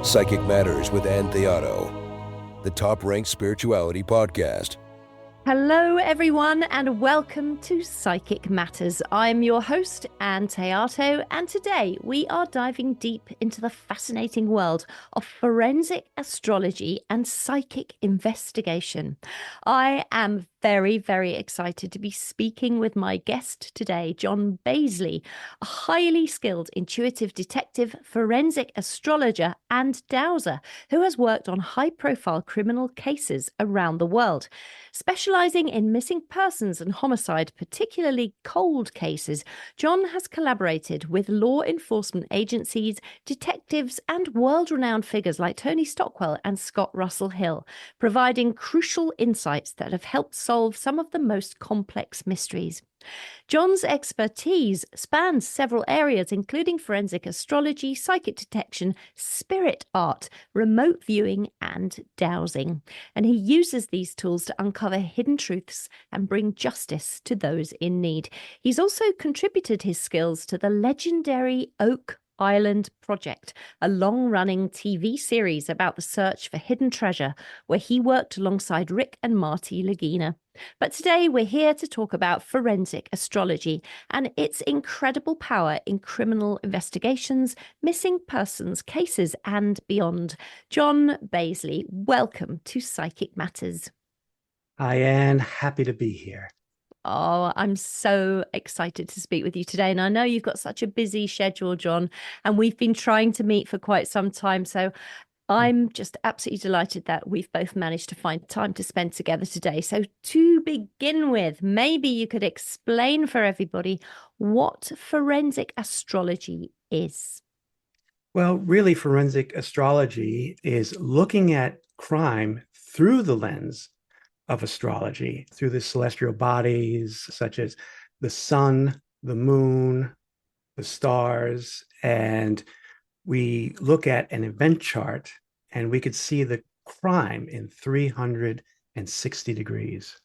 Psychic Matters with Ann Theato, the top-ranked spirituality podcast. Hello, everyone, and welcome to Psychic Matters. I'm your host, Ann Theato, and today we are diving deep into the fascinating world of forensic astrology and psychic investigation. I am very, very excited to be speaking with my guest today, John Bazley, a highly skilled intuitive detective, forensic astrologer, and dowser who has worked on high-profile criminal cases around the world. Specializing in missing persons and homicide, particularly cold cases, John has collaborated with law enforcement agencies, detectives, and world-renowned figures like Tony Stockwell and Scott Russell Hill, providing crucial insights that have helped solve some of the most complex mysteries. John's expertise spans several areas, including forensic astrology, psychic detection, spirit art, remote viewing, and dowsing. And he uses these tools to uncover hidden truths and bring justice to those in need. He's also contributed his skills to the legendary Oak Island Project, a long-running TV series about the search for hidden treasure, where he worked alongside Rick and Marty Lagina. But today we're here to talk about forensic astrology and its incredible power in criminal investigations, missing persons cases, and beyond. John Bazley, welcome to Psychic Matters. Hi, Ann. Happy to be here. Oh, I'm so excited to speak with you today. And I know you've got such a busy schedule, John, and we've been trying to meet for quite some time. So I'm just absolutely delighted that we've both managed to find time to spend together today. So to begin with, maybe you could explain for everybody what forensic astrology is. Well, really, forensic astrology is looking at crime through the lens of astrology, through the celestial bodies such as the sun, the moon, the stars, and we look at an event chart and we could see the crime in 360 degrees.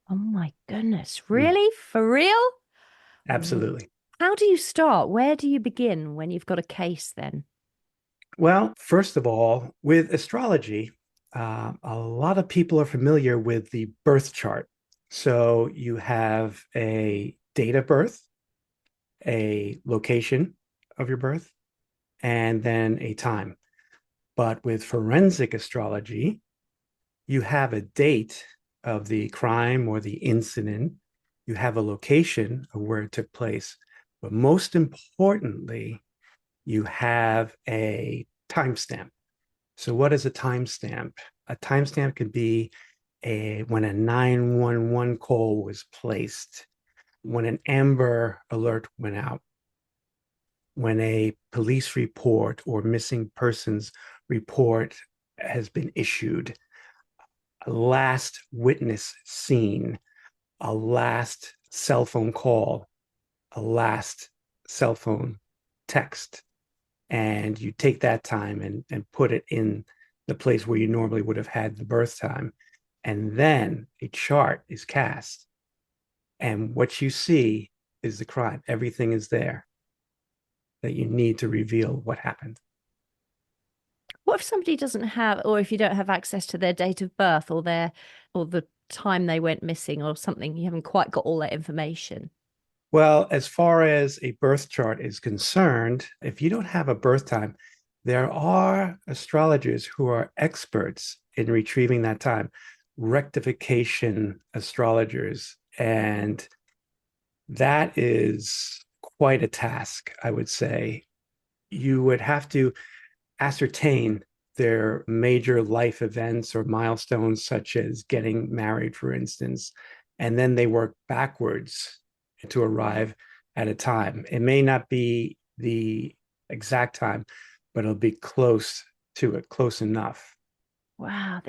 Oh my goodness. Really? For real? Absolutely. How do you start? Where do you begin when you've got a case then? Well, first of all, with astrology, a lot of people are familiar with the birth chart. So you have a date of birth, a location of your birth, and then a time. But with forensic astrology, you have a date of the crime or the incident, you have a location of where it took place, but most importantly, you have a timestamp. So what is a timestamp? A timestamp could be when a 911 call was placed, when an Amber Alert went out, when a police report or missing persons report has been issued, a last witness seen, a last cell phone call, a last cell phone text. And you take that time and put it in the place where you normally would have had the birth time. And then a chart is cast. And what you see is the crime. Everything is there that you need to reveal what happened. What if somebody doesn't have, or if you don't have access to their date of birth or the time they went missing or something, you haven't quite got all that information? Well, as far as a birth chart is concerned, if you don't have a birth time, there are astrologers who are experts in retrieving that time, rectification astrologers. And that is quite a task, I would say. You would have to ascertain their major life events or milestones, such as getting married, for instance, and then they work backwards to arrive at a time. It may not be the exact time, but it'll be close to it, close enough. Wow,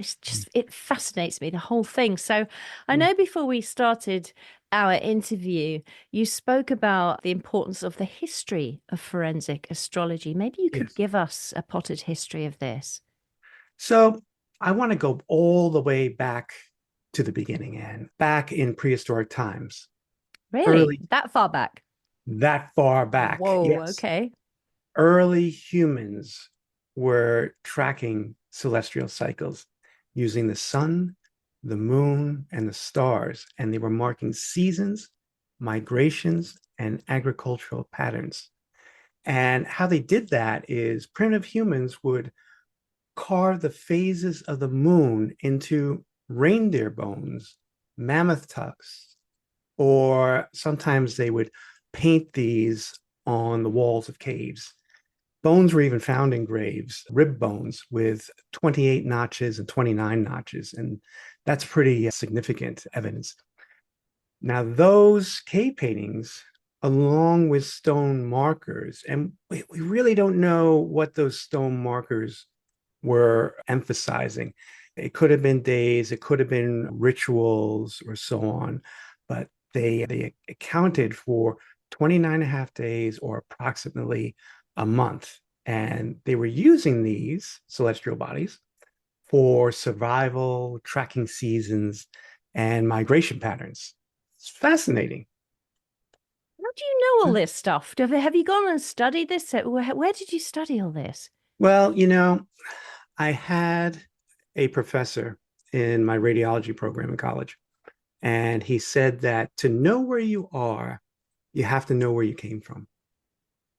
it fascinates me, the whole thing. So I know before we started our interview, you spoke about the importance of the history of forensic astrology. Maybe you could give us a potted history of this. So I want to go all the way back to the beginning and back in prehistoric times. Really? That far back? That far back. Whoa, yes. Okay. Early humans were tracking celestial cycles using the sun, the moon, and the stars, and they were marking seasons, migrations, and agricultural patterns. And how they did that is primitive humans would carve the phases of the moon into reindeer bones, mammoth tusks, or sometimes they would paint these on the walls of caves. Bones were even found in graves, rib bones with 28 notches and 29 notches. And that's pretty significant evidence. Now, those cave paintings, along with stone markers, and we really don't know what those stone markers were emphasizing. It could have been days, it could have been rituals or so on, but they accounted for 29 and a half days or approximately a month. And they were using these celestial bodies for survival, tracking seasons, and migration patterns. It's fascinating. How do you know all this stuff? Have you gone and studied this? Where did you study all this? Well, I had a professor in my radiology program in college, and he said that to know where you are, you have to know where you came from.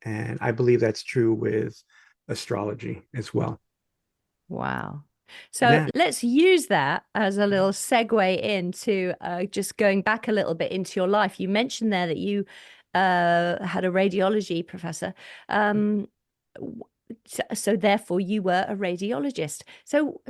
And I believe that's true with astrology as well. Wow. So Yeah. let's use that as a little segue into just going back a little bit into your life. You mentioned there that you had a radiology professor. So therefore you were a radiologist. So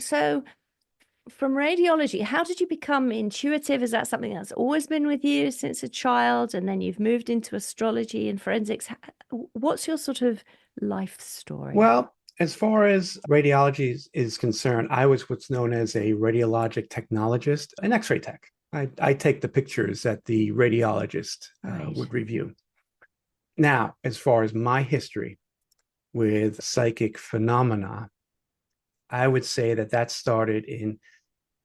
from radiology, how did you become intuitive? Is that something that's always been with you since a child, and then you've moved into astrology and forensics? What's your sort of life story? Well, as far as radiology is concerned, I was what's known as a radiologic technologist, an X-ray tech. I take the pictures that the radiologist Right. would review. Now, as far as my history with psychic phenomena, I would say that started in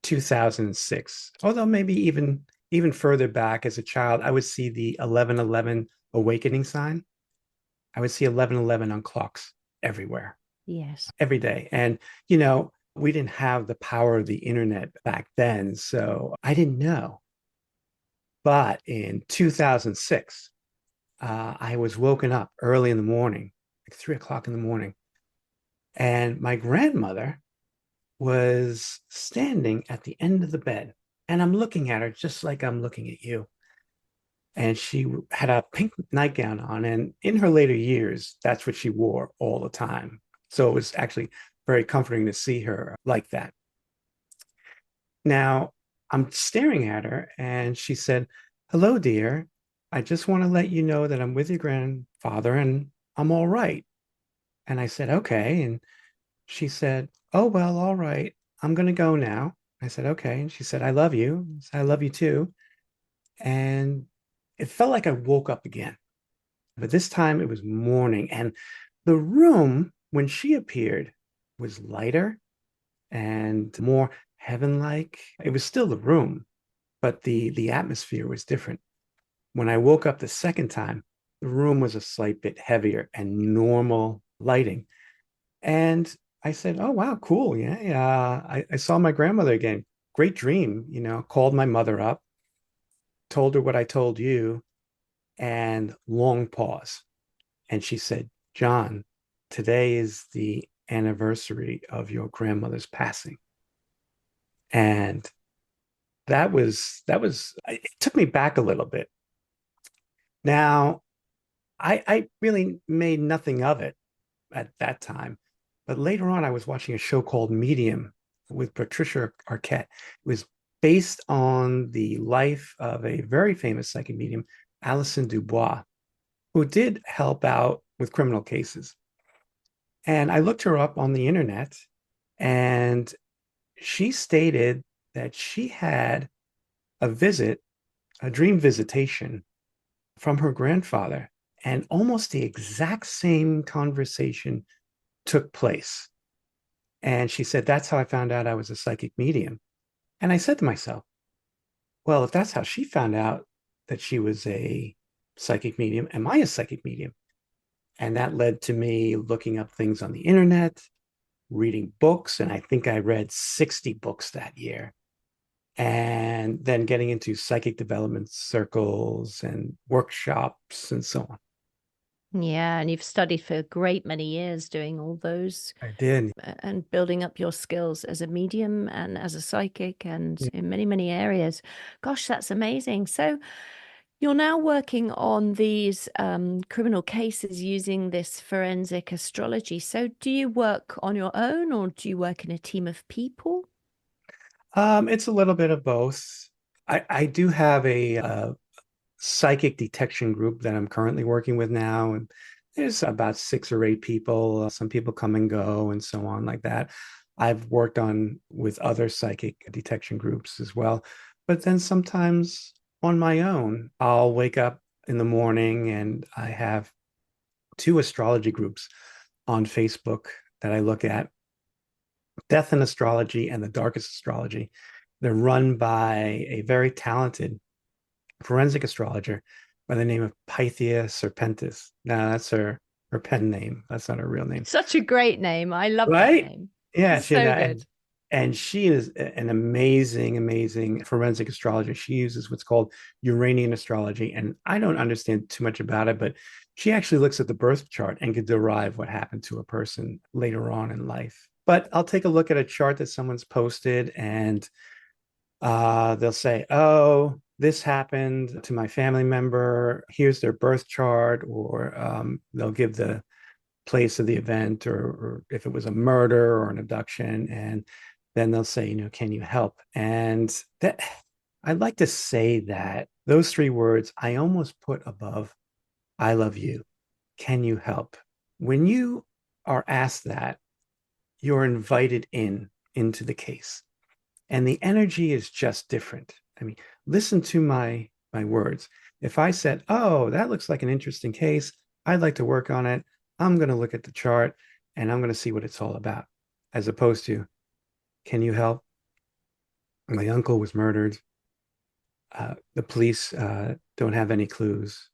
2006. Although maybe even further back as a child, I would see the 1111 awakening sign. I would see 1111 on clocks everywhere, Yes. every day. And, we didn't have the power of the internet back then. So I didn't know. But in 2006, I was woken up early in the morning, like 3 o'clock in the morning. And my grandmother was standing at the end of the bed. And I'm looking at her just like I'm looking at you. And she had a pink nightgown on. And in her later years, that's what she wore all the time. So it was actually very comforting to see her like that. Now, I'm staring at her and she said, "Hello, dear. I just want to let you know that I'm with your grandfather and I'm all right." And I said, "Okay." And she said, "Oh, well, all right. I'm going to go now." I said, "Okay." And she said, "I love you." I said, "I love you too." And it felt like I woke up again. But this time it was morning. And the room, when she appeared, was lighter and more heaven-like. It was still the room, but the atmosphere was different. When I woke up the second time, the room was a slight bit heavier and normal lighting. And I said, "Oh, wow, cool. Yeah, yeah. I saw my grandmother again. Great dream." Called my mother up, told her what I told you, and long pause. And she said, "John, today is the anniversary of your grandmother's passing." And it took me back a little bit. Now, I really made nothing of it at that time. But later on, I was watching a show called Medium with Patricia Arquette. It was based on the life of a very famous psychic medium, Alison Dubois, who did help out with criminal cases. And I looked her up on the internet, and she stated that she had a visit, a dream visitation from her grandfather, and almost the exact same conversation took place. And she said, "That's how I found out I was a psychic medium." And I said to myself, well, if that's how she found out that she was a psychic medium, am I a psychic medium? And that led to me looking up things on the internet. reading books. And I think I read 60 books that year. And then getting into psychic development circles and workshops and so on. Yeah, and you've studied for a great many years doing all those I did. and building up your skills as a medium and as a psychic and in many, many areas. Gosh, that's amazing. So you're now working on these criminal cases using this forensic astrology. So do you work on your own or do you work in a team of people? It's a little bit of both. I do have a psychic detection group that I'm currently working with now, and there's about 6 or 8 people. Some people come and go, and so on like that. I've worked on with other psychic detection groups as well, but then sometimes on my own, I'll wake up in the morning and I have 2 astrology groups on Facebook that I look at. Death in Astrology and The Darkest Astrology. They're run by a very talented forensic astrologer by the name of Pythia Serpentis. Now, that's her pen name. That's not her real name. Such a great name. I love that Right? name. Yeah, It's so good. and she is an amazing, amazing forensic astrologer. She uses what's called Uranian astrology. And I don't understand too much about it, but she actually looks at the birth chart and can derive what happened to a person later on in life. But I'll take a look at a chart that someone's posted and they'll say, oh, this happened to my family member. Here's their birth chart, or they'll give the place of the event, or if it was a murder or an abduction. And then they'll say, can you help? And that I'd like to say that those 3 words I almost put above, I love you. Can you help? When you are asked that, you're invited into the case. And the energy is just different. I mean, listen to my words. If I said, oh, that looks like an interesting case, I'd like to work on it. I'm going to look at the chart and I'm going to see what it's all about, as opposed to, can you help? My uncle was murdered. The police don't have any clues.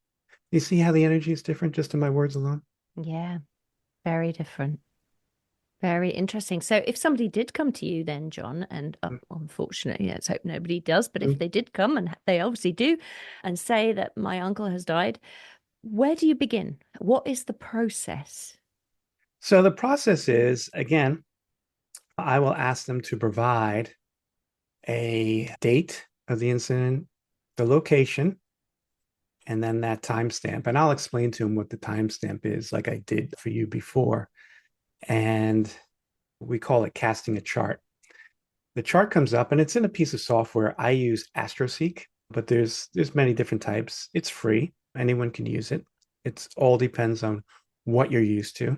You see how the energy is different just in my words alone? Yeah, very different. Very interesting. So if somebody did come to you then, John, and unfortunately, let's hope nobody does, but if they did come, and they obviously do, and say that my uncle has died, where do you begin? What is the process? So the process is, again, I will ask them to provide a date of the incident, the location, and then that timestamp. And I'll explain to them what the timestamp is, like I did for you before. And we call it casting a chart. The chart comes up and it's in a piece of software. I use AstroSeek, but there's many different types. It's free. Anyone can use it. It's all depends on what you're used to.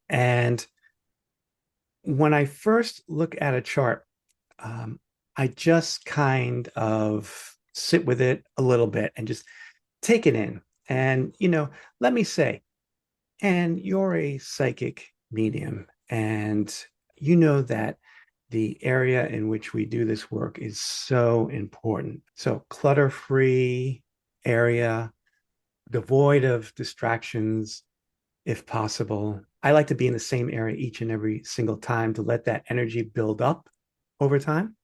And when I first look at a chart, I just kind of sit with it a little bit and just take it in. And, let me say, and you're a psychic medium, and you know that the area in which we do this work is so important. So, clutter free area, devoid of distractions, if possible. I like to be in the same area each and every single time to let that energy build up over time.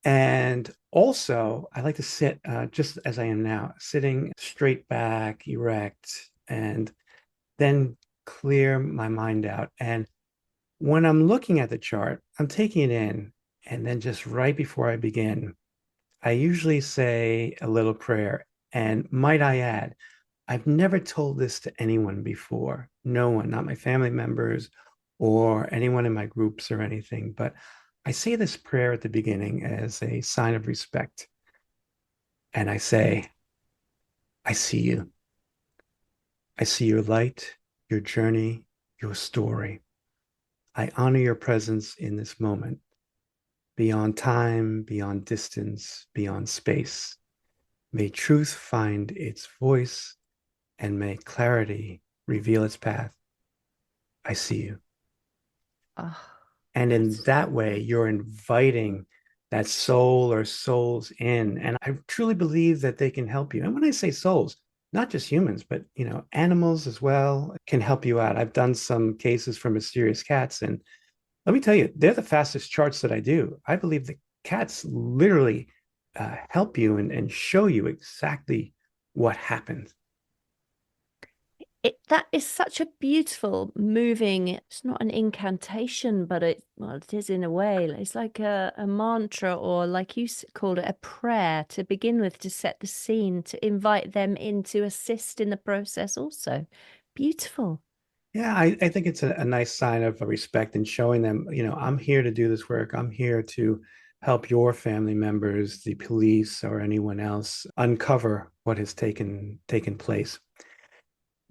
And also, I like to sit just as I am now, sitting straight back, erect, and then clear my mind out. And when I'm looking at the chart, I'm taking it in. And then just right before I begin, I usually say a little prayer. And might I add, I've never told this to anyone before. No one, not my family members or anyone in my groups or anything. But I say this prayer at the beginning as a sign of respect. And I say, I see you. I see your light, your journey, your story. I honor your presence in this moment, beyond time, beyond distance, beyond space. May truth find its voice and may clarity reveal its path. I see you. Oh, And in that way, you're inviting that soul or souls in. And I truly believe that they can help you. And when I say souls, not just humans, but animals as well can help you out. I've done some cases for mysterious cats, and let me tell you, they're the fastest charts that I do. I believe the cats literally help you and show you exactly what happened. That is such a beautiful, moving, it's not an incantation, but it is in a way. It's like a mantra, or like you called it, a prayer to begin with, to set the scene, to invite them in to assist in the process also. Beautiful. Yeah, I think it's a nice sign of respect and showing them, I'm here to do this work. I'm here to help your family members, the police, or anyone else uncover what has taken place.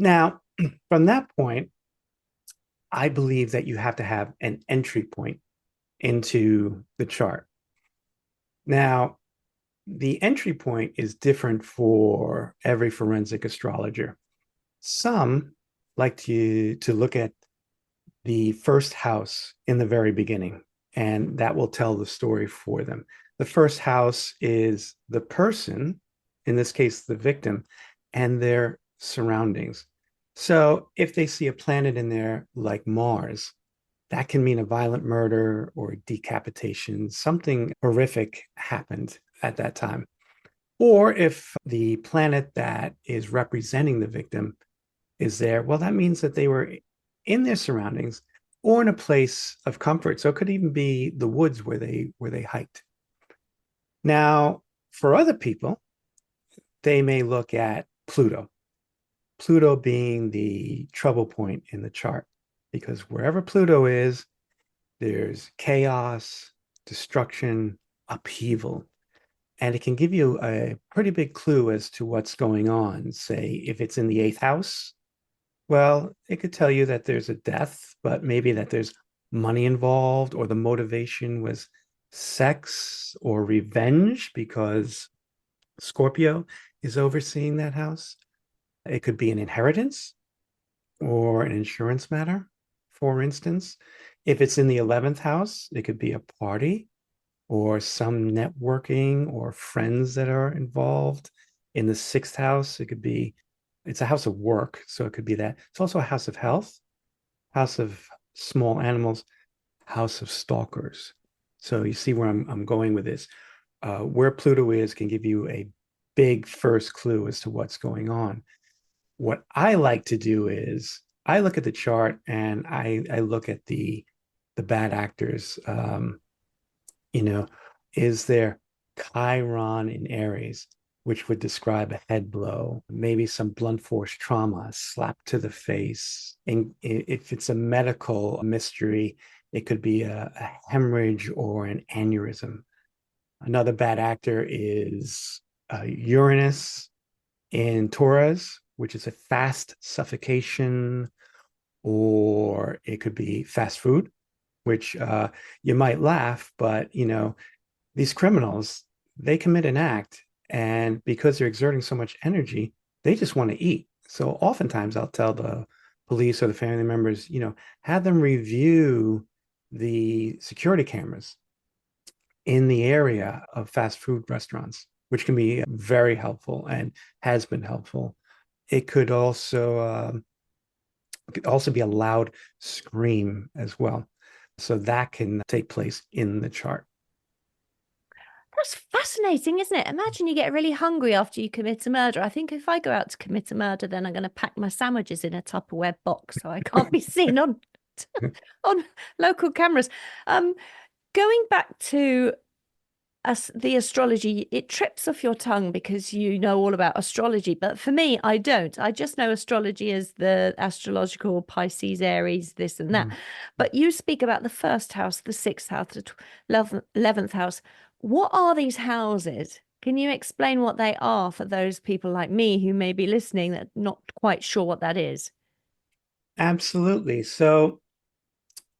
Now, from that point, I believe that you have to have an entry point into the chart. Now, the entry point is different for every forensic astrologer. Some like to look at the first house in the very beginning, and that will tell the story for them. The first house is the person, in this case, the victim, and their surroundings. So if they see a planet in there like Mars, that can mean a violent murder or decapitation, something horrific happened at that time. Or if the planet that is representing the victim is there, well, that means that they were in their surroundings or in a place of comfort. So it could even be the woods where they hiked. Now, for other people, they may look at Pluto. Pluto being the trouble point in the chart, because wherever Pluto is, there's chaos, destruction, upheaval. And it can give you a pretty big clue as to what's going on. Say, if it's in the eighth house, well, it could tell you that there's a death, but maybe that there's money involved, or the motivation was sex or revenge because Scorpio is overseeing that house. It could be an inheritance or an insurance matter, for instance. If it's in the 11th house, it could be a party or some networking or friends that are involved. In the sixth house, it's a house of work. So it could be that. It's also a house of health, house of small animals, house of stalkers. So you see where I'm going with this. Where Pluto is can give you a big first clue as to what's going on. What I like to do is I look at the chart and I look at the bad actors. You know, is there Chiron in Aries, which would describe a head blow, maybe some blunt force trauma, a slap to the face. And if it's a medical mystery, it could be a hemorrhage or an aneurysm. Another bad actor is Uranus in Taurus, which is a fast suffocation, or it could be fast food, which you might laugh, but these criminals, they commit an act, and because they're exerting so much energy, they just want to eat. So oftentimes I'll tell the police or the family members, have them review the security cameras in the area of fast food restaurants, which can be very helpful and has been helpful. It could also be a loud scream as well. So that can take place in the chart. That's fascinating, isn't it? Imagine you get really hungry after you commit a murder. I think if I go out to commit a murder, then I'm going to pack my sandwiches in a Tupperware box so I can't be seen on on local cameras. Going back to the astrology, it trips off your tongue because you know all about astrology. But for me, I don't. I just know astrology as the astrological Pisces, Aries, this and that. Mm. But you speak about the first house, the sixth house, the 11th house. What are these houses? Can you explain what they are for those people like me who may be listening that are not quite sure what that is? Absolutely. So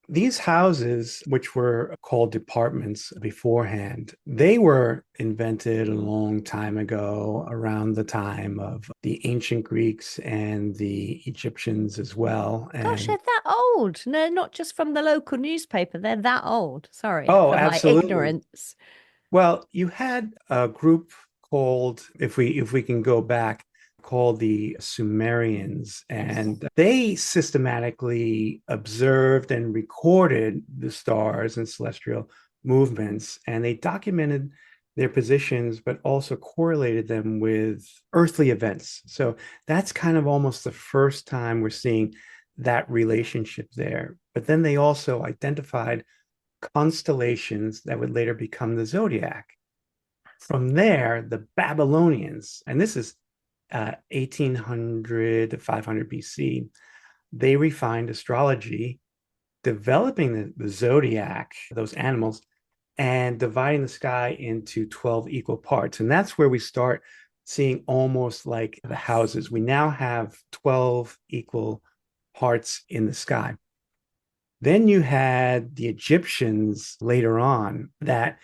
these houses, which were called departments beforehand, they were invented a long time ago, around the time of the ancient Greeks and the Egyptians as well. Gosh, And they're that old. No, not just from the local newspaper. They're that old. Sorry oh, for my absolutely. ignorance. Well, you had a group called, if we can go back, called the Sumerians, and they systematically observed and recorded the stars and celestial movements, and they documented their positions, but also correlated them with earthly events. So that's kind of almost the first time we're seeing that relationship there. But then they also identified constellations that would later become the zodiac. From there, the Babylonians, and this is 1800 to 500 BC, they refined astrology, developing the zodiac, those animals, and dividing the sky into 12 equal parts. And that's where we start seeing almost like the houses. We now have 12 equal parts in the sky. Then you had the Egyptians later on that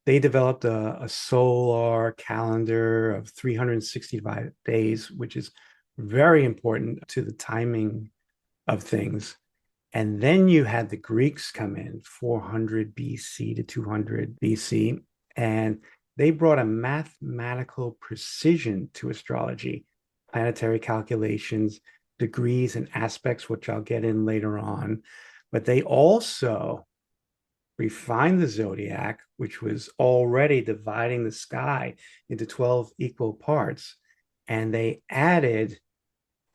they developed a solar calendar of 365 days, which is very important to the timing of things. And then you had the Greeks come in 400 BC to 200 BC, and they brought a mathematical precision to astrology, planetary calculations, degrees, and aspects, which I'll get in later on. But they also refined the zodiac, which was already dividing the sky into 12 equal parts, and they added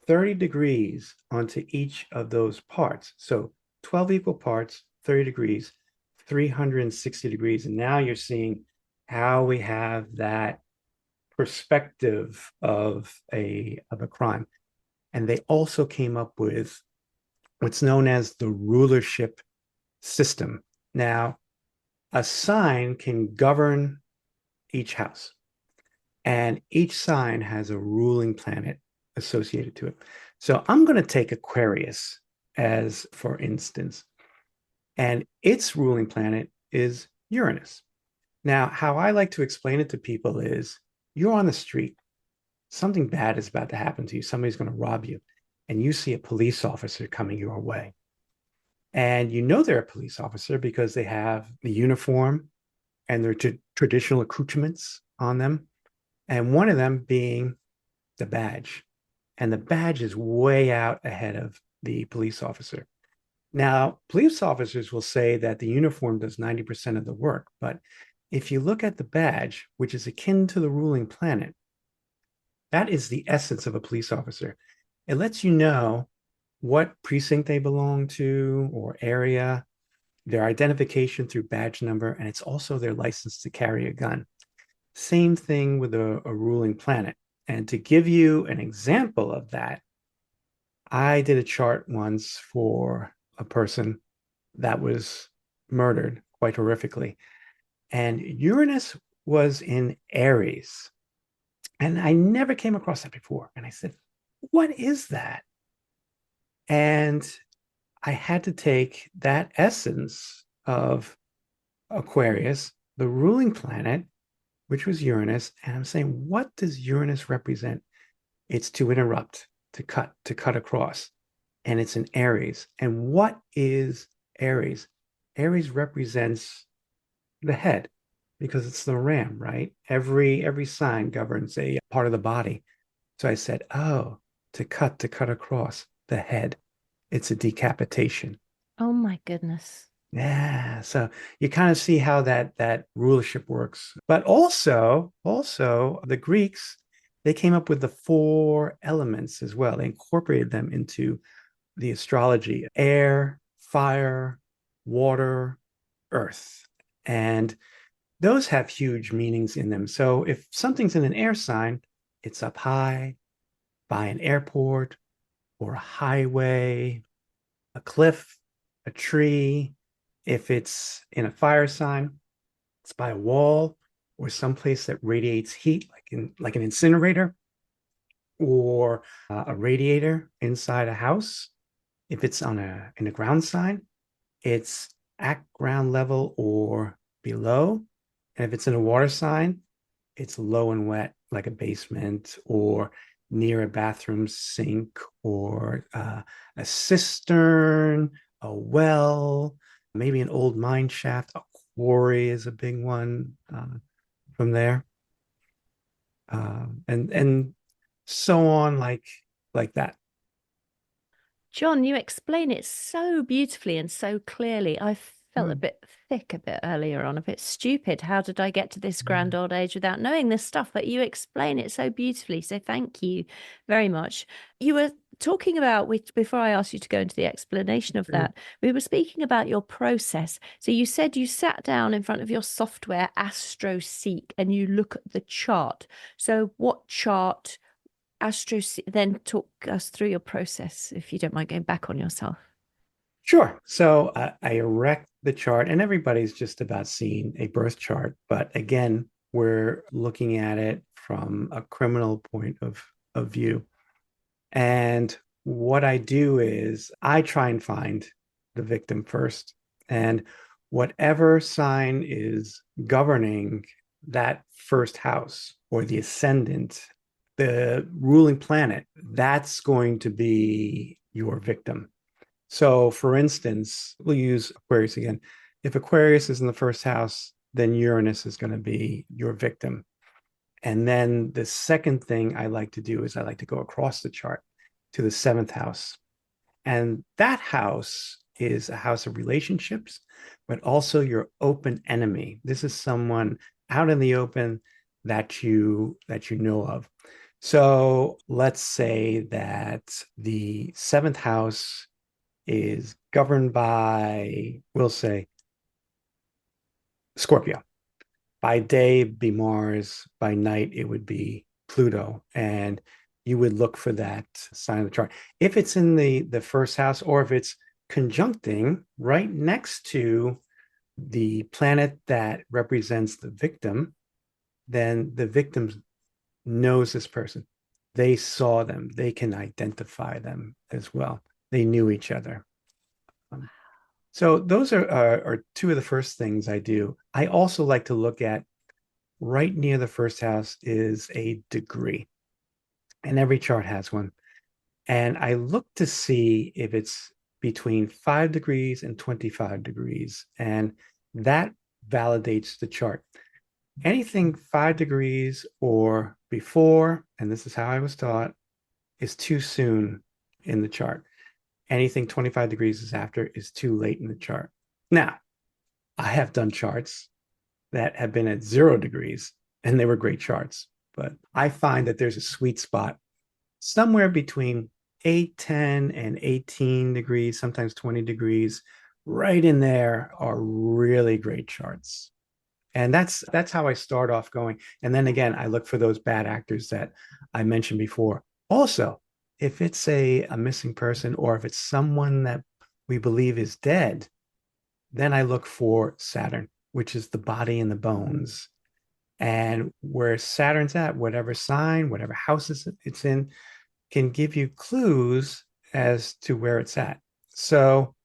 30 degrees onto each of those parts. So 12 equal parts, 30 degrees, 360 degrees. And now you're seeing how we have that perspective of a crime. And they also came up with what's known as the rulership system. Now, a sign can govern each house, and each sign has a ruling planet associated to it. So I'm going to take Aquarius as, for instance, and its ruling planet is Uranus. Now, how I like to explain it to people is you're on the street, something bad is about to happen to you, somebody's going to rob you, and you see a police officer coming your way. And you know they're a police officer because they have the uniform and their traditional accoutrements on them, and one of them being the badge. And the badge is way out ahead of the police officer. Now, police officers will say that the uniform does 90% of the work, but if you look at the badge, which is akin to the ruling planet, that is the essence of a police officer. It lets you know what precinct they belong to or area, their identification through badge number, and it's also their license to carry a gun. Same thing with a ruling planet. And to give you an example of that, I did a chart once for a person that was murdered quite horrifically. And Uranus was in Aries. And I never came across that before. And I said, what is that? And I had to take that essence of Aquarius, the ruling planet, which was Uranus, and I'm saying, what does Uranus represent? It's to interrupt, to cut across. And it's in Aries. And what is Aries? Aries represents the head because it's the ram, right? Every sign governs a part of the body. So I said, oh, to cut across the head. It's a decapitation. Oh my goodness. Yeah, so you kind of see how that rulership works. But also the Greeks, they came up with the four elements as well. They incorporated them into the astrology: air, fire, water, earth. And those have huge meanings in them. So if something's in an air sign, it's up high, by an airport or a highway, a cliff, a tree. If it's in a fire sign, it's by a wall or someplace that radiates heat, like an incinerator or a radiator inside a house. If it's in a ground sign, it's at ground level or below. And if it's in a water sign, it's low and wet, like a basement or near a bathroom sink or a cistern, a well, maybe an old mine shaft. A quarry is a big one from there. And so on, like that. John, you explain it so beautifully and so clearly. I felt a Hmm. bit thick a bit earlier on, a bit stupid. How did I get to this grand old age without knowing this stuff? But you explain it so beautifully. So thank you very much. You were talking about, which before I asked you to go into the explanation of Sure. that, we were speaking about your process. So you said you sat down in front of your software, AstroSeek, and you look at the chart. So what chart? Then talk us through your process, if you don't mind going back on yourself. Sure. So I erect the chart, and everybody's just about seeing a birth chart. But again, we're looking at it from a criminal point of view. And what I do is I try and find the victim first. And whatever sign is governing that first house or the ascendant, the ruling planet, that's going to be your victim. So, for instance, we'll use Aquarius again. If Aquarius is in the first house, then Uranus is going to be your victim. And then the second thing I like to do is I like to go across the chart to the seventh house. And that house is a house of relationships, but also your open enemy. This is someone out in the open that you know of. So let's say that the seventh house is governed by, we'll say, Scorpio. By day, it'd be Mars. By night, it would be Pluto. And you would look for that sign of the chart. If it's in the first house, or if it's conjuncting right next to the planet that represents the victim, then the victim knows this person. They saw them. They can identify them as well. They knew each other. So those are two of the first things I do. I also like to look at right near the first house is a degree, and every chart has one. And I look to see if it's between 5 degrees and 25 degrees, and that validates the chart. Anything 5 degrees or before, and this is how I was taught, is too soon in the chart. Anything 25 degrees is after is too late in the chart. Now, I have done charts that have been at 0 degrees, and they were great charts. But I find that there's a sweet spot somewhere between 8, 10, and 18 degrees, sometimes 20 degrees. Right in there are really great charts. And that's how I start off going. And then again, I look for those bad actors that I mentioned before. Also, if it's a missing person or if it's someone that we believe is dead, then I look for Saturn, which is the body and the bones. And where Saturn's at, whatever sign, whatever house it's in, can give you clues as to where it's at. So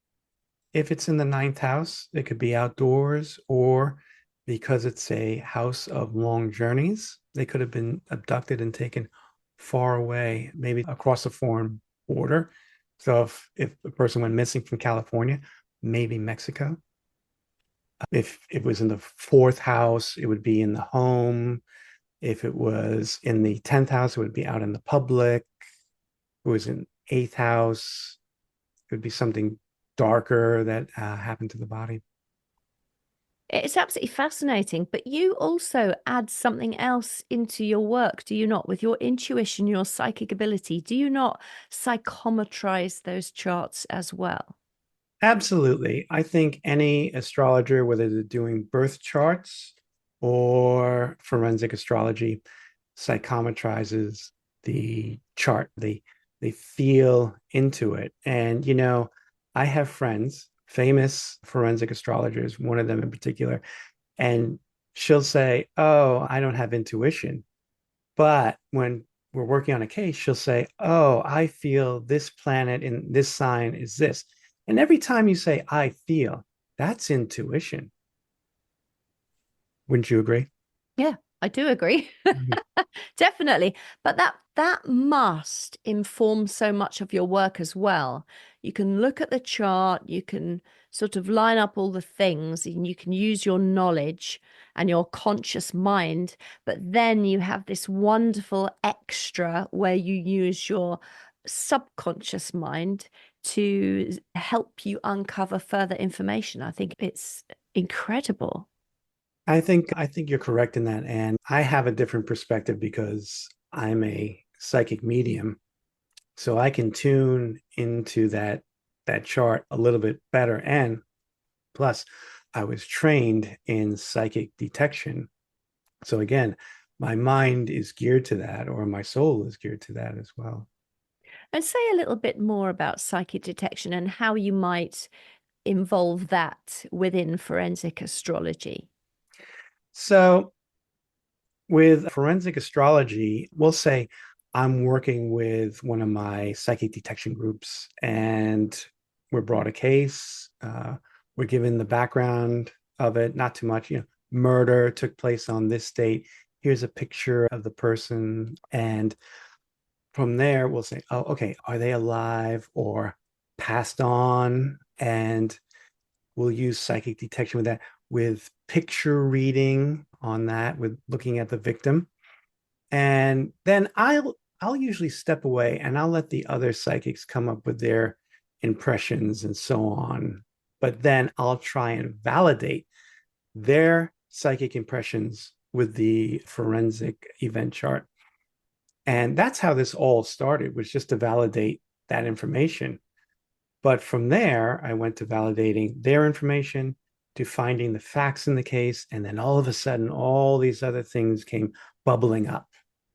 if it's in the ninth house, it could be outdoors, or because it's a house of long journeys, they could have been abducted and taken far away, maybe across a foreign border. So if a person went missing from California, maybe Mexico. If it was in the fourth house, it would be in the home. If it was in the 10th house, it would be out in the public. If it was in eighth house, it would be something darker that happened to the body. It's absolutely fascinating, but you also add something else into your work, do you not? With your intuition, your psychic ability, do you not psychometrize those charts as well? Absolutely. I think any astrologer, whether they're doing birth charts or forensic astrology, psychometrizes the chart. They feel into it. And I have friends, famous forensic astrologers, one of them in particular, and she'll say, "Oh, I don't have intuition." But when we're working on a case, she'll say, "Oh, I feel this planet in this sign is this." And every time you say, "I feel," that's intuition. Wouldn't you agree? Yeah, I do agree. Mhm. Definitely. But that must inform so much of your work as well. You can look at the chart, you can sort of line up all the things, and you can use your knowledge and your conscious mind. But then you have this wonderful extra where you use your subconscious mind to help you uncover further information. I think it's incredible. I think you're correct in that. And I have a different perspective because I'm a psychic medium. So I can tune into that chart a little bit better. And plus, I was trained in psychic detection. So again, my mind is geared to that, or my soul is geared to that as well. And say a little bit more about psychic detection and how you might involve that within forensic astrology. So with forensic astrology, we'll say I'm working with one of my psychic detection groups, and we're brought a case. We're given the background of it, not too much. Murder took place on this date. Here's a picture of the person. And from there, we'll say, oh, okay, are they alive or passed on? And we'll use psychic detection with that, with picture reading on that, with looking at the victim. And then I'll usually step away and I'll let the other psychics come up with their impressions and so on. But then I'll try and validate their psychic impressions with the forensic event chart. And that's how this all started, was just to validate that information. But from there, I went to validating their information, to finding the facts in the case. And then all of a sudden, all these other things came bubbling up.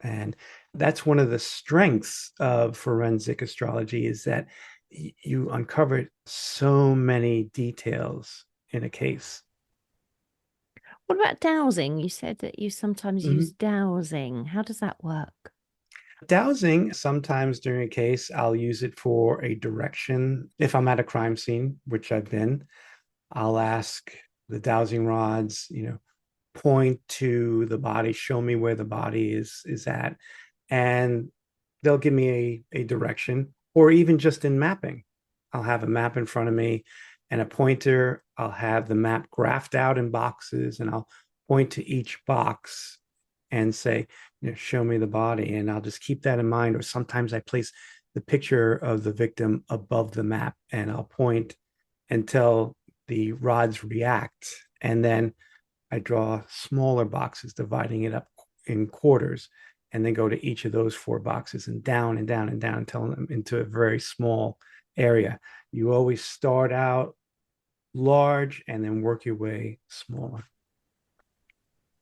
And that's one of the strengths of forensic astrology, is that you uncover so many details in a case. What about dowsing? You said that you sometimes use dowsing. How does that work? Dowsing, sometimes during a case, I'll use it for a direction. If I'm at a crime scene, which I've been, I'll ask the dowsing rods, point to the body, show me where the body is at. And they'll give me a direction, or even just in mapping. I'll have a map in front of me and a pointer. I'll have the map graphed out in boxes, and I'll point to each box and say, show me the body. And I'll just keep that in mind. Or sometimes I place the picture of the victim above the map, and I'll point until the rods react. And then I draw smaller boxes, dividing it up in quarters, and then go to each of those 4 boxes and down and down and down until I'm into a very small area. You always start out large and then work your way smaller.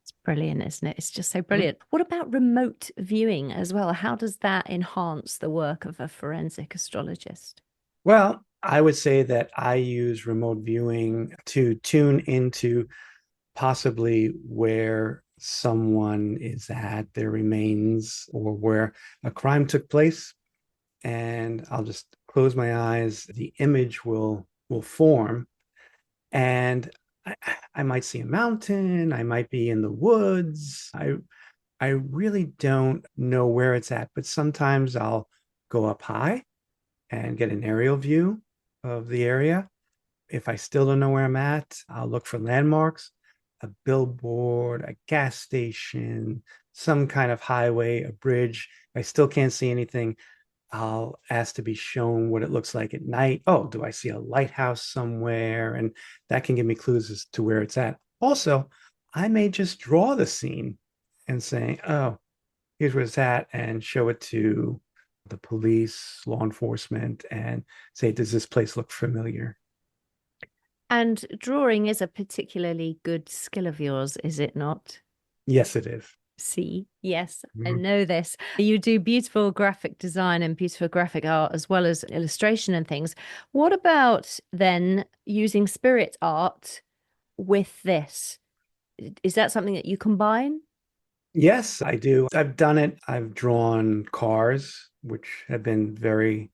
It's brilliant, isn't it? It's just so brilliant. What about remote viewing as well? How does that enhance the work of a forensic astrologist? Well, I would say that I use remote viewing to tune into possibly where someone is at, their remains, or where a crime took place. And I'll just close my eyes. The image will form, and I might see a mountain. I might be in the woods. I really don't know where it's at, but sometimes I'll go up high and get an aerial view of the area. If I still don't know where I'm at, I'll look for landmarks, a billboard, a gas station, some kind of highway, a bridge. If I still can't see anything, I'll ask to be shown what it looks like at night. Oh, do I see a lighthouse somewhere? And that can give me clues as to where it's at. Also, I may just draw the scene and say, oh, here's where it's at, and show it to the police, law enforcement, and say, does this place look familiar? And drawing is a particularly good skill of yours, is it not? Yes, it is. See, yes, I know this. You do beautiful graphic design and beautiful graphic art as well as illustration and things. What about then using spirit art with this? Is that something that you combine? Yes, I do. I've done it. I've drawn cars, which have been very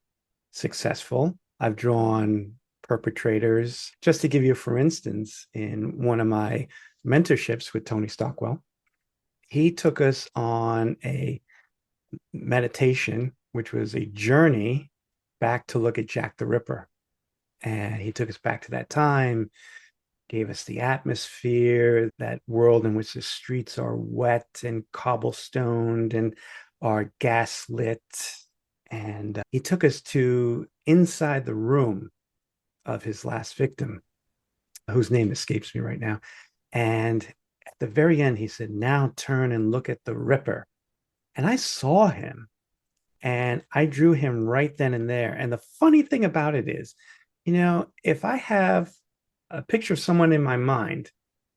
successful. I've drawn perpetrators. Just to give you, for instance, in one of my mentorships with Tony Stockwell, he took us on a meditation, which was a journey back to look at Jack the Ripper. And he took us back to that time, gave us the atmosphere, that world in which the streets are wet and cobblestoned and are gaslit. And he took us to inside the room of his last victim, whose name escapes me right now. And at the very end, he said, "Now turn and look at the Ripper." And I saw him and I drew him right then and there. And the funny thing about it is, if I have a picture of someone in my mind,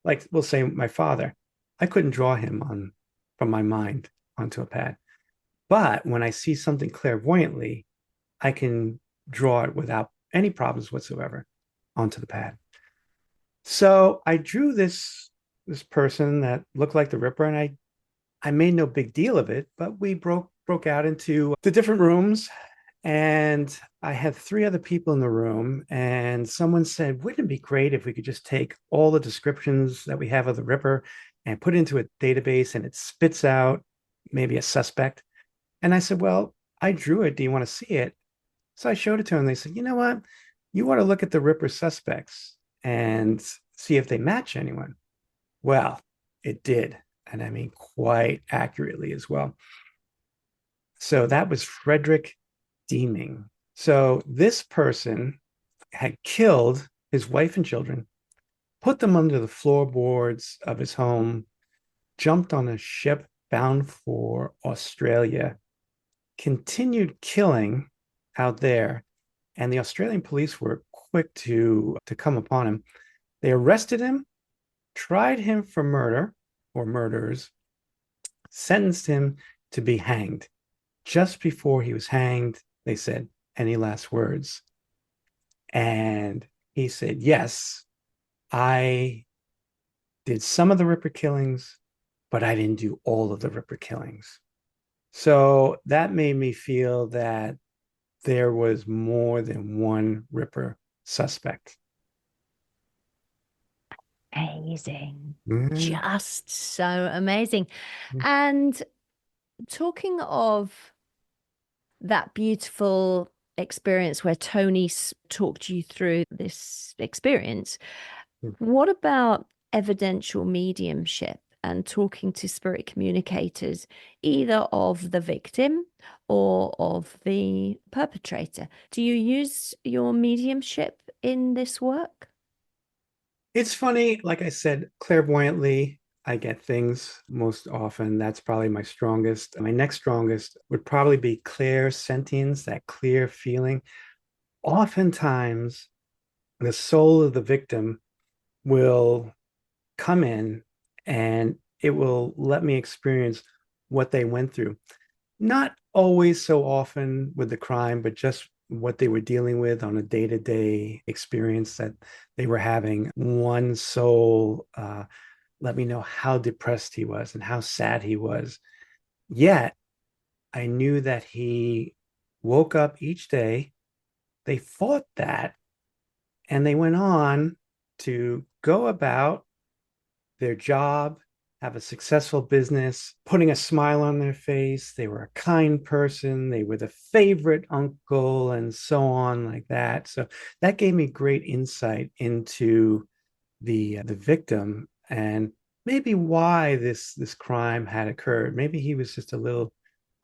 like we'll say my father, I couldn't draw him from my mind onto a pad. But when I see something clairvoyantly, I can draw it without any problems whatsoever onto the pad. So I drew this person that looked like the Ripper, and I made no big deal of it, but we broke out into the different rooms, and I had three other people in the room, and someone said, "Wouldn't it be great if we could just take all the descriptions that we have of the Ripper and put it into a database and it spits out maybe a suspect?" And I said, "Well, I drew it. Do you want to see it?" So I showed it to them. They said, "You know what? You want to look at the Ripper suspects and see if they match anyone." Well, it did. And I mean, quite accurately as well. So that was Frederick Deeming. So this person had killed his wife and children, put them under the floorboards of his home, jumped on a ship bound for Australia, continued killing out there. And the Australian police were quick to come upon him. They arrested him, tried him for murder or murders, sentenced him to be hanged. Just before he was hanged, they said, "Any last words?" And he said, "Yes, I did some of the Ripper killings, but I didn't do all of the Ripper killings." So that made me feel that there was more than one Ripper suspect. Amazing. Mm-hmm. Just so amazing. And talking of that beautiful experience where Tony talked you through this experience, what about evidential mediumship and talking to spirit communicators, either of the victim or of the perpetrator? Do you use your mediumship in this work? It's funny, like I said, clairvoyantly, I get things most often. That's probably my strongest. My next strongest would probably be clear sentience, that clear feeling. Oftentimes, the soul of the victim will come in and it will let me experience what they went through. Not always so often with the crime, but just what they were dealing with on a day-to-day experience that they were having. One soul let me know how depressed he was and how sad he was. Yet I knew that he woke up each day. They fought that and they went on to go about their job, have a successful business, putting a smile on their face. They were a kind person. They were the favorite uncle, and so on, like that. So that gave me great insight into the victim and maybe why this crime had occurred. Maybe he was just a little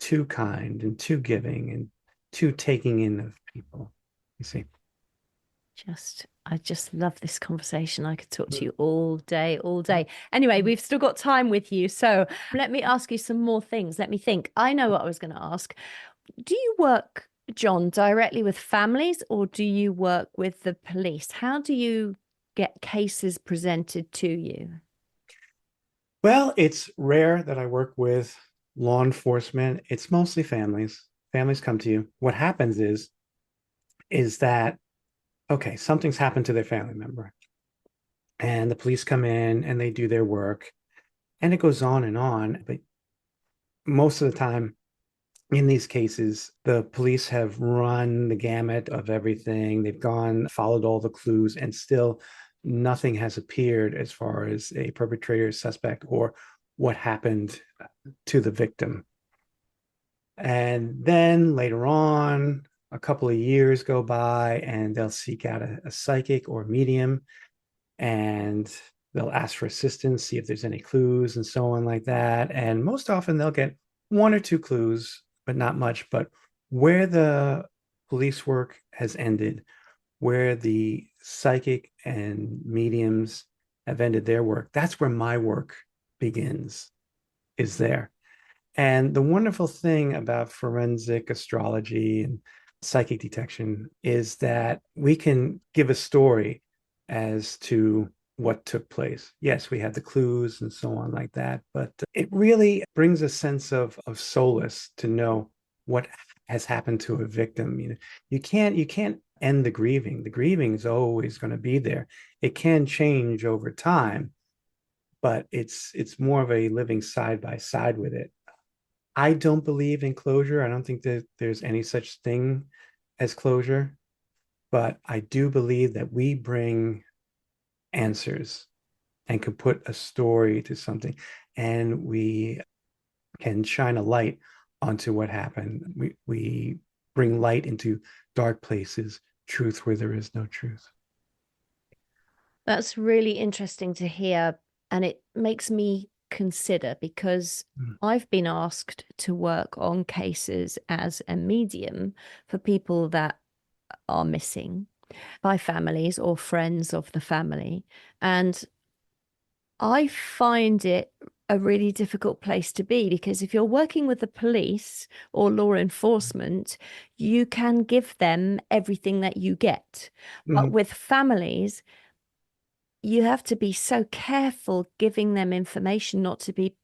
too kind and too giving and too taking in of people. You see. I just love this conversation. I could talk to you all day, all day. Anyway, we've still got time with you. So let me ask you some more things. Let me think. I know what I was going to ask. Do you work, John, directly with families or do you work with the police? How do you get cases presented to you? Well, it's rare that I work with law enforcement. It's mostly families. Families come to you. What happens is that, okay, something's happened to their family member. And the police come in and they do their work. And it goes on and on. But most of the time, in these cases, the police have run the gamut of everything. They've gone, followed all the clues, and still nothing has appeared as far as a perpetrator, suspect, or what happened to the victim. And then later on, a couple of years go by and they'll seek out a psychic or medium, and they'll ask for assistance, see if there's any clues and so on like that. And most often they'll get one or two clues, but not much. But where the police work has ended, where the psychic and mediums have ended their work, that's where my work begins, is there. And the wonderful thing about forensic astrology and psychic detection is that we can give a story as to what took place. Yes, we have the clues and so on like that, but it really brings a sense of solace to know what has happened to a victim. You can't end the grieving. The grieving is always going to be there. It can change over time, but it's more of a living side by side with it. I don't believe in closure. I don't think that there's any such thing as closure, but I do believe that we bring answers and can put a story to something, and we can shine a light onto what happened. We bring light into dark places, truth where there is no truth. That's really interesting to hear. And it makes me consider because I've been asked to work on cases as a medium for people that are missing by families or friends of the family. And I find it a really difficult place to be because if you're working with the police or law enforcement, you can give them everything that you get. But Mhm. with families, you have to be so careful giving them information not to be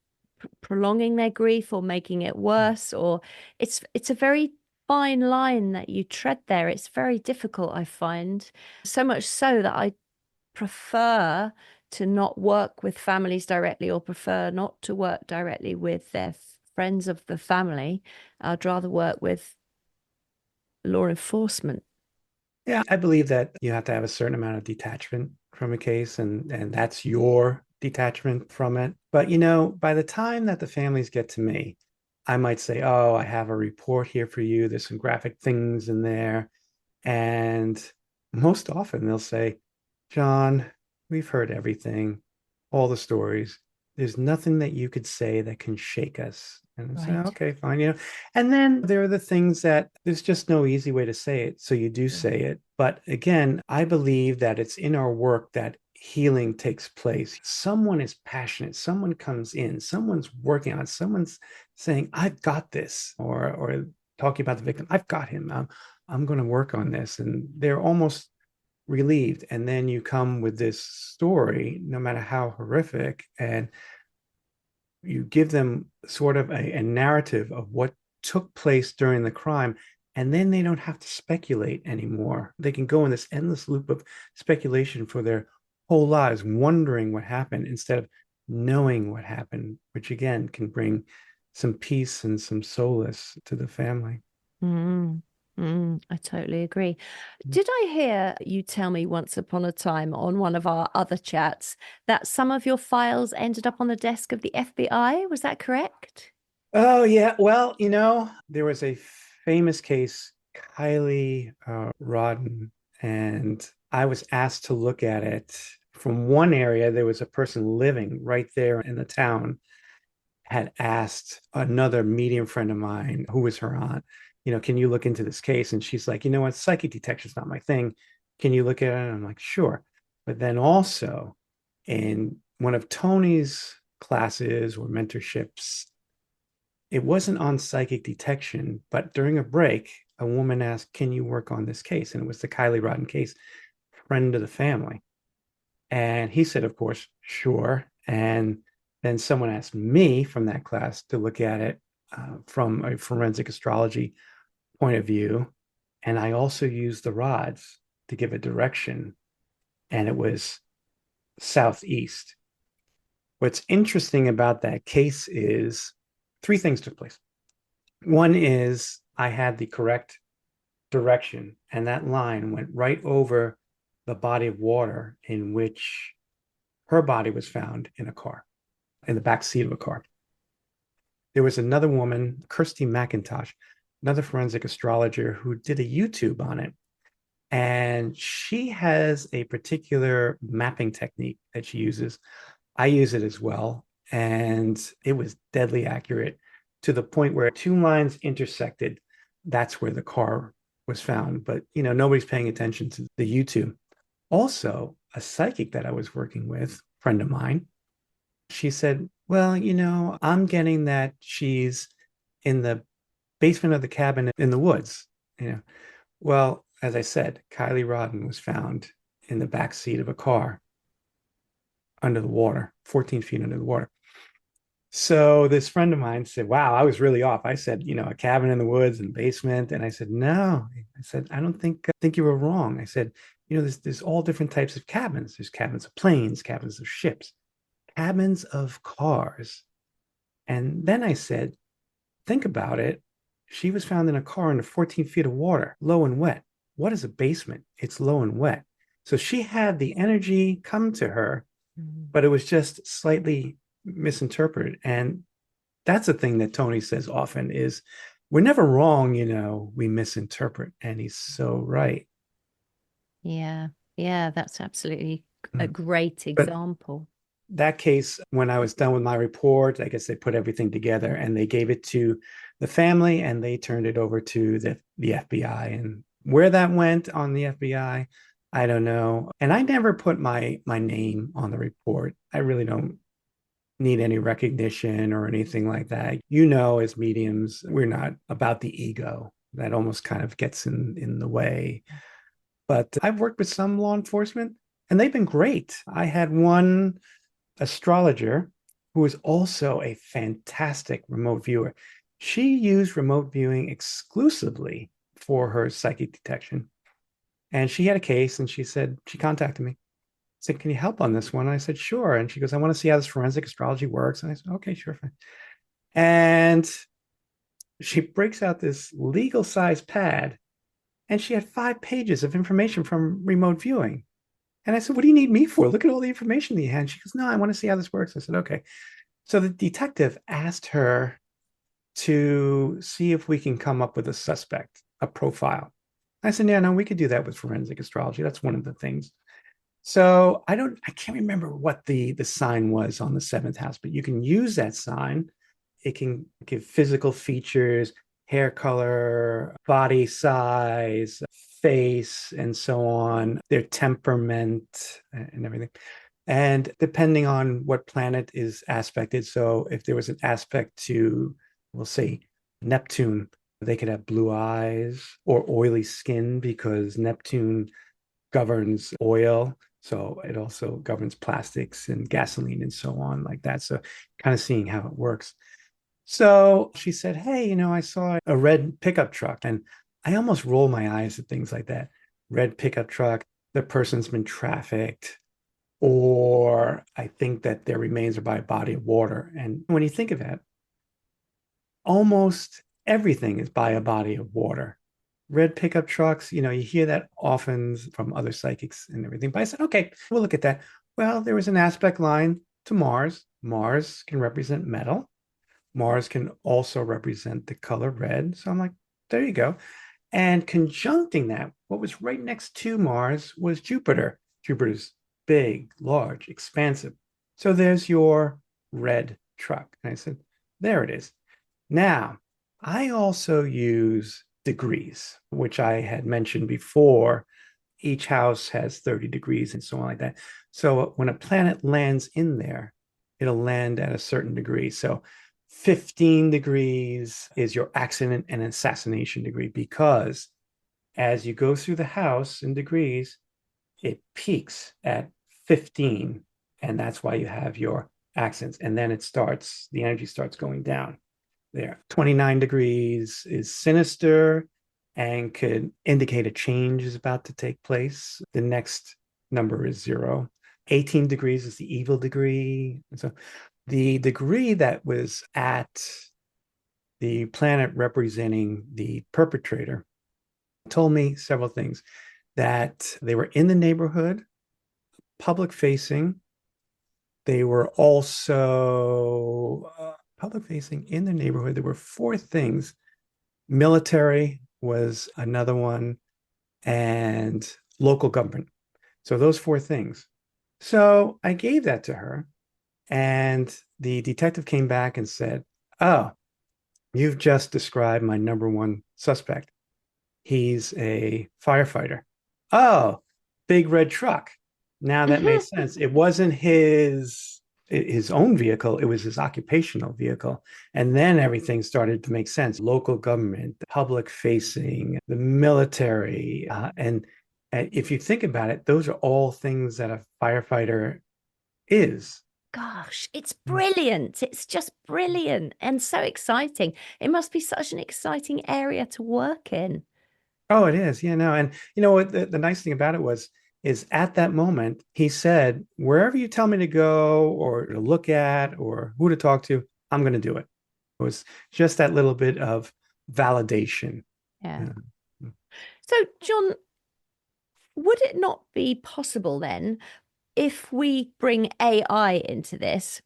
prolonging their grief or making it worse, or it's a very fine line that you tread there. It's very difficult, I find, so much so that I prefer to not work with families directly or prefer not to work directly with their friends of the family. I'd rather work with law enforcement. Yeah, I believe that you have to have a certain amount of detachment from a case, and that's your detachment from it. But by the time that the families get to me, I might say, "Oh, I have a report here for you. There's some graphic things in there." And most often they'll say, "John, we've heard everything, all the stories. There's nothing that you could say that can shake us." And I say, Right. "Okay, fine." And then there are the things that there's just no easy way to say it. So you do Yeah. say it. But again, I believe that it's in our work that healing takes place. Someone is passionate, someone comes in, someone's working on it, someone's saying, "I've got this," or talking about the victim, "I've got him. I'm going to work on this." And they're almost relieved. And then you come with this story, no matter how horrific, and you give them sort of a narrative of what took place during the crime. And then they don't have to speculate anymore. They can go in this endless loop of speculation for their whole lives, wondering what happened instead of knowing what happened, which again can bring some peace and some solace to the family. Mm, I totally agree. Did I hear you tell me once upon a time on one of our other chats that some of your files ended up on the desk of the FBI? Was that correct? Oh, yeah. Well, there was a famous case, Kylie Rodden, and I was asked to look at it from one area. There was a person living right there in the town, had asked another medium friend of mine who was her aunt, "Can you look into this case?" And she's like, "You know what? Psychic detection is not my thing. Can you look at it?" And I'm like, "Sure." But then also in one of Tony's classes or mentorships, it wasn't on psychic detection, but during a break, a woman asked, "Can you work on this case?" And it was the Kylie Rodden case, friend of the family. And he said, of course, sure. And then someone asked me from that class to look at it from a forensic astrology point of view. And I also used the rods to give a direction, and it was southeast. What's interesting about that case is three things took place. One is I had the correct direction, and that line went right over the body of water in which her body was found in a car, in the back seat of a car. There was another woman, Kirsty McIntosh. another forensic astrologer who did a YouTube on it. And she has a particular mapping technique that she uses. I use it as well. And it was deadly accurate to the point where two lines intersected. That's where the car was found. But, nobody's paying attention to the YouTube. Also, a psychic that I was working with, a friend of mine, she said, well, I'm getting that she's in the basement of the cabin in the woods. You know, well, as I said, Kylie Rodden was found in the back seat of a car under the water, 14 feet under the water. So this friend of mine said, wow, I was really off. I said, a cabin in the woods and basement. And I said, no. I said, I don't think you were wrong. I said, there's all different types of cabins. There's cabins of planes, cabins of ships, cabins of cars. And then I said, think about it. She was found in a car under 14 feet of water, low and wet. What is a basement? It's low and wet. So she had the energy come to her, but it was just slightly misinterpreted. And that's a thing that Tony says often is we're never wrong, we misinterpret. And he's so right. Yeah. Yeah, that's absolutely a great example. But that case, when I was done with my report, I guess they put everything together and they gave it to the family and they turned it over to the FBI. And where that went on the FBI, I don't know. And I never put my name on the report. I really don't need any recognition or anything like that. As mediums, we're not about the ego. That almost kind of gets in the way. But I've worked with some law enforcement and they've been great. I had one astrologer who was also a fantastic remote viewer. She used remote viewing exclusively for her psychic detection. And she had a case and she contacted me. Said, can you help on this one? And I said, sure. And she goes, I want to see how this forensic astrology works. And I said, okay, sure, fine. And she breaks out this legal size pad and she had 5 pages of information from remote viewing. And I said, what do you need me for? Look at all the information that you had. And she goes, no, I want to see how this works. I said, okay. So the detective asked her to see if we can come up with a suspect, a profile. I said, yeah, no, we could do that with forensic astrology. That's one of the things. So I can't remember what the sign was on the 7th house, but you can use that sign. It can give physical features, hair color, body size, face, and so on, their temperament and everything. And depending on what planet is aspected, so if there was an aspect to, we'll say, Neptune, they could have blue eyes or oily skin because Neptune governs oil. So it also governs plastics and gasoline and so on, like that. So kind of seeing how it works. So she said, hey, I saw a red pickup truck. And I almost roll my eyes at things like that. Red pickup truck, the person's been trafficked, or I think that their remains are by a body of water. And when you think of it, almost everything is by a body of water. Red pickup trucks, you hear that often from other psychics and everything. But I said, okay, we'll look at that. Well, there was an aspect line to Mars. Mars can represent metal. Mars can also represent the color red. So I'm like, there you go. And conjuncting that, what was right next to Mars was Jupiter. Jupiter's big, large, expansive. So there's your red truck. And I said, there it is. Now, I also use degrees, which I had mentioned before. Each house has 30 degrees and so on like that. So when a planet lands in there, it'll land at a certain degree. So 15 degrees is your accident and assassination degree because as you go through the house in degrees, it peaks at 15. And that's why you have your accidents. And then the energy starts going down there. 29 degrees is sinister and could indicate a change is about to take place. The next number is 0. 18 degrees is the evil degree. And so the degree that was at the planet representing the perpetrator told me several things, that they were in the neighborhood, public facing. They were also public facing in the neighborhood. There were 4 things Military was another one, and local government. So those four things. So I gave that to her, and the detective came back and said, "Oh, you've just described my number one suspect. He's a firefighter." Oh, big red truck. Now that made sense. It wasn't his own vehicle, it was his occupational vehicle. And then everything started to make sense. Local government, public facing, the military. And if you think about it, those are all things that a firefighter is. Gosh, it's brilliant. It's just brilliant and so exciting. It must be such an exciting area to work in. Oh, it is. Yeah, no. And you know what the nice thing about it is at that moment, he said, wherever you tell me to go or to look at or who to talk to, I'm going to do it. It was just that little bit of validation. Yeah. Yeah. So, John, would it not be possible then, if we bring AI into this,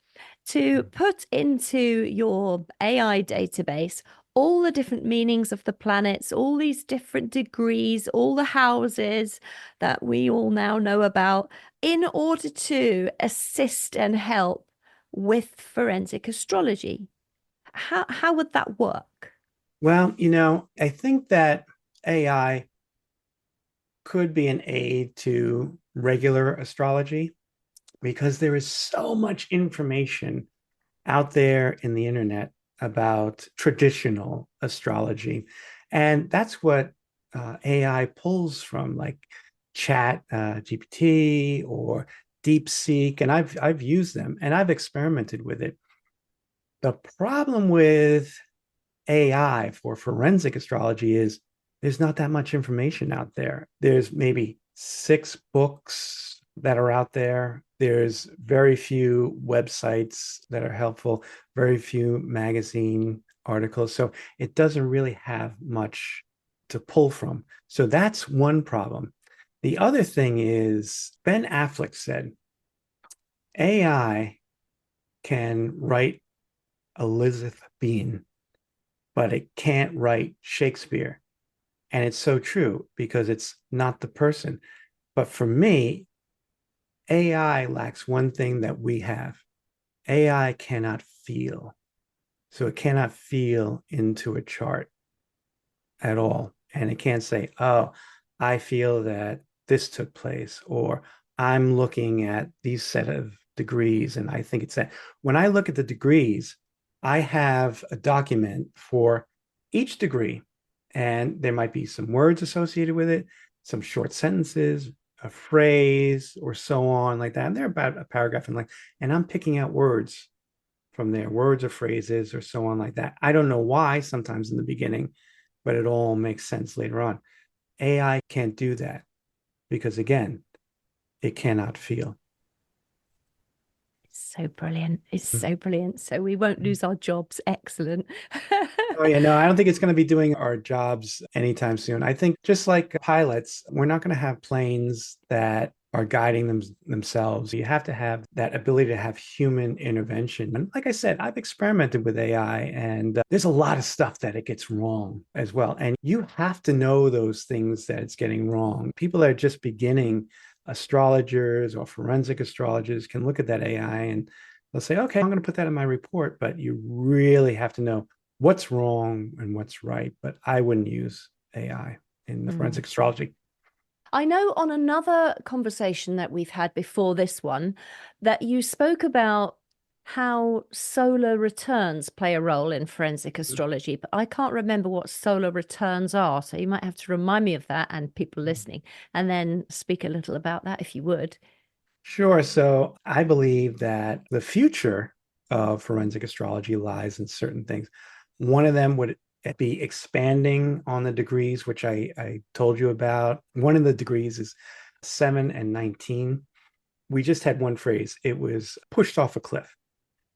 to put into your AI database all the different meanings of the planets, all these different degrees, all the houses that we all now know about, in order to assist and help with forensic astrology? How would that work? Well, I think that AI could be an aid to regular astrology because there is so much information out there in the internet about traditional astrology. And that's what AI pulls from, like Chat GPT or DeepSeek. And I've used them and I've experimented with it. The problem with AI for forensic astrology is there's not that much information out there. There's maybe 6 books that are out there. There's very few websites that are helpful, very few magazine articles. So it doesn't really have much to pull from. So that's one problem. The other thing is Ben Affleck said AI can write Elizabethan, but it can't write Shakespeare. And it's so true because it's not the person. But for me, AI lacks one thing that we have. AI cannot feel. So it cannot feel into a chart at all. And it can't say, oh, I feel that this took place, or I'm looking at these set of degrees and I think it's that. When I look at the degrees, I have a document for each degree, and there might be some words associated with it, some short sentences, a phrase, or so on, like that. And they're about a paragraph in length. And I'm picking out words from there, words or phrases, or so on, like that. I don't know why sometimes in the beginning, but it all makes sense later on. AI can't do that because, again, it cannot feel. So brilliant. It's so brilliant. So we won't lose our jobs. Excellent. Oh, yeah, no, I don't think it's going to be doing our jobs anytime soon. I think just like pilots, we're not going to have planes that are guiding themselves. You have to have that ability to have human intervention. And like I said, I've experimented with AI, and there's a lot of stuff that it gets wrong as well. And you have to know those things that it's getting wrong. People that are just beginning, astrologers or forensic astrologers, can look at that AI and they'll say, okay, I'm going to put that in my report, but you really have to know what's wrong and what's right. But I wouldn't use AI in the forensic astrology. I know on another conversation that we've had before this one that you spoke about how solar returns play a role in forensic astrology, but I can't remember what solar returns are. So you might have to remind me of that and people listening, and then speak a little about that if you would. Sure. So I believe that the future of forensic astrology lies in certain things. One of them would be expanding on the degrees, which I told you about. One of the degrees is 7 and 19. We just had one phrase, it was pushed off a cliff.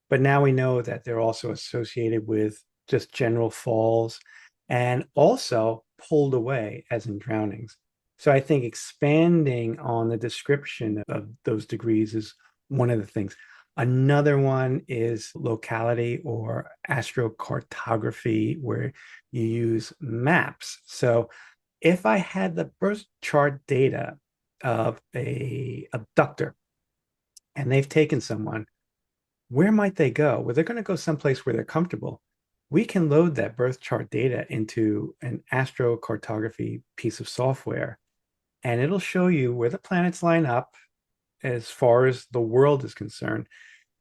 But now we know that they're also associated with just general falls and also pulled away, as in drownings. So I think expanding on the description of those degrees is one of the things. Another one is locality or astrocartography, where you use maps. So if I had the birth chart data of a abductor and they've taken someone, where might they go? Well, they're going to go someplace where they're comfortable. We can load that birth chart data into an astrocartography piece of software, and it'll show you where the planets line up as far as the world is concerned.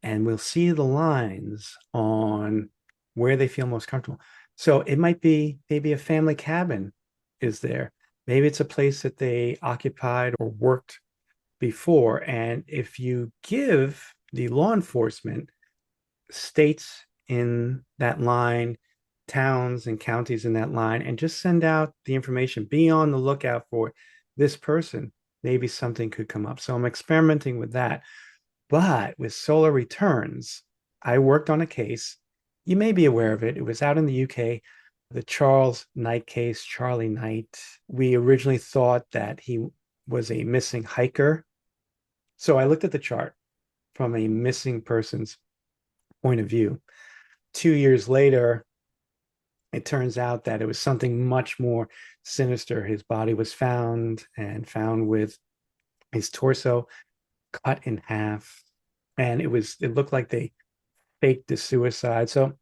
And we'll see the lines on where they feel most comfortable. So it might be maybe a family cabin is there. Maybe it's a place that they occupied or worked before. And if you give the law enforcement states in that line, towns and counties in that line, and just send out the information, be on the lookout for this person, maybe something could come up. So I'm experimenting with that. But with solar returns, I worked on a case. You may be aware of it. It was out in the UK, the Charles Knight case, Charlie Knight. We originally thought that he was a missing hiker. So I looked at the chart from a missing person's point of view. 2 years later, it turns out that it was something much more sinister. His body was found with his torso cut in half. And it looked like they faked the suicide. So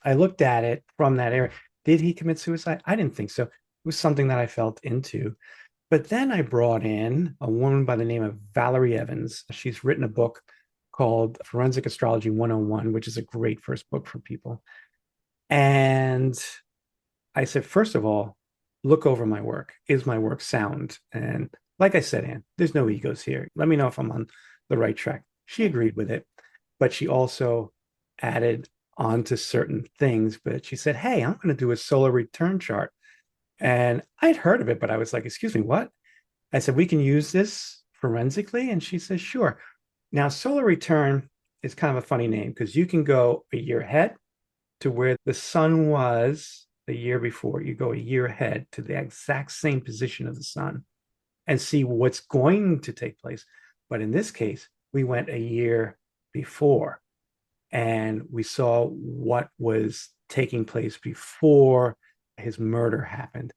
I looked at it from that area. Did he commit suicide? I didn't think so. It was something that I felt into. But then I brought in a woman by the name of Valerie Evans. She's written a book called Forensic Astrology 101, which is a great first book for people. And I said, first of all, look over my work. Is my work sound? And like I said, Anne, there's no egos here. Let me know if I'm on the right track. She agreed with it, but she also added on to certain things. But she said, hey, I'm going to do a solar return chart. And I'd heard of it, but I was like, excuse me, what? I said, we can use this forensically? And she says, sure. Now, solar return is kind of a funny name because you can go a year ahead to where the sun was the year before. You go a year ahead to the exact same position of the sun and see what's going to take place. But in this case, we went a year before and we saw what was taking place before his murder happened.